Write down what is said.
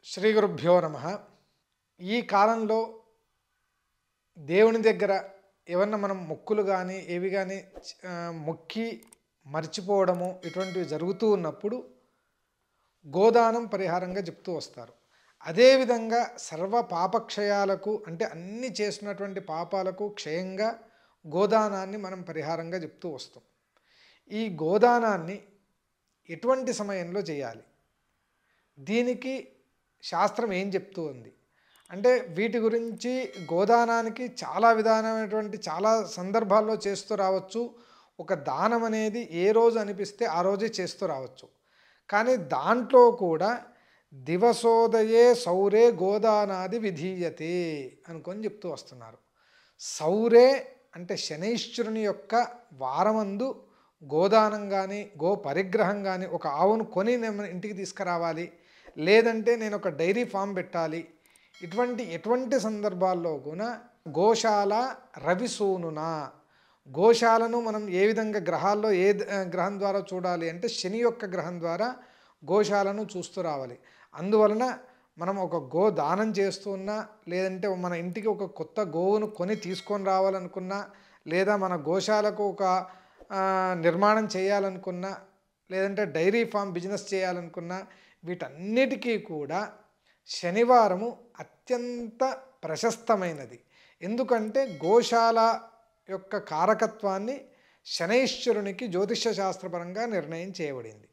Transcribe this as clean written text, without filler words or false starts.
శ్రీ గురుభ్యో నమః. ఈ కాలంలో దేవుని దగ్గర ఏమన్నా మనం మొక్కులు కానీ ఏవి కానీ మొక్కి మర్చిపోవడము ఇటువంటివి జరుగుతూ ఉన్నప్పుడు గోదానం పరిహారంగా చెప్తూ వస్తారు. అదేవిధంగా సర్వ పాపక్షయాలకు అంటే అన్ని చేసినటువంటి పాపాలకు క్షయంగా గోదానాన్ని మనం పరిహారంగా చెప్తూ వస్తాం. ఈ గోదానాన్ని ఎటువంటి సమయంలో చేయాలి, దీనికి శాస్త్రం ఏం చెప్తూ ఉంది అంటే వీటి గురించి గోదానానికి చాలా విధానమైనటువంటి చాలా సందర్భాల్లో చేస్తూ రావచ్చు. ఒక దానం అనేది ఏ రోజు అనిపిస్తే ఆ రోజే చేస్తూ రావచ్చు. కానీ దాంట్లో కూడా దివసోదయే సౌరే గోదానాది విధీయతే అనుకొని చెప్తూ వస్తున్నారు. సౌరే అంటే శనైశ్వరుని యొక్క వారమందు గోదానం కానీ గో పరిగ్రహం కానీ ఒక ఆవును కొని నేను ఇంటికి తీసుకురావాలి, లేదంటే నేను ఒక డైరీ ఫామ్ పెట్టాలి. ఎటువంటి సందర్భాల్లో కూడా గోశాల రవిసూనునా, గోశాలను మనం ఏ విధంగా గ్రహాల్లో ఏ గ్రహం ద్వారా చూడాలి అంటే శని యొక్క గ్రహం ద్వారా గోశాలను చూస్తూ రావాలి. అందువలన మనం ఒక గో దానం చేస్తూ ఉన్నా, లేదంటే మన ఇంటికి ఒక కొత్త గోవును కొని తీసుకొని రావాలనుకున్నా, లేదా మన గోశాలకు ఒక నిర్మాణం చేయాలనుకున్నా, లేదంటే డైరీ ఫామ్ బిజినెస్ చేయాలనుకున్నా, వీటన్నిటికీ కూడా శనివారము అత్యంత ప్రశస్తమైనది. ఎందుకంటే గోశాల యొక్క కారకత్వాన్ని శనైశ్వరునికి జ్యోతిష్య శాస్త్రపరంగా నిర్ణయం చేయబడింది.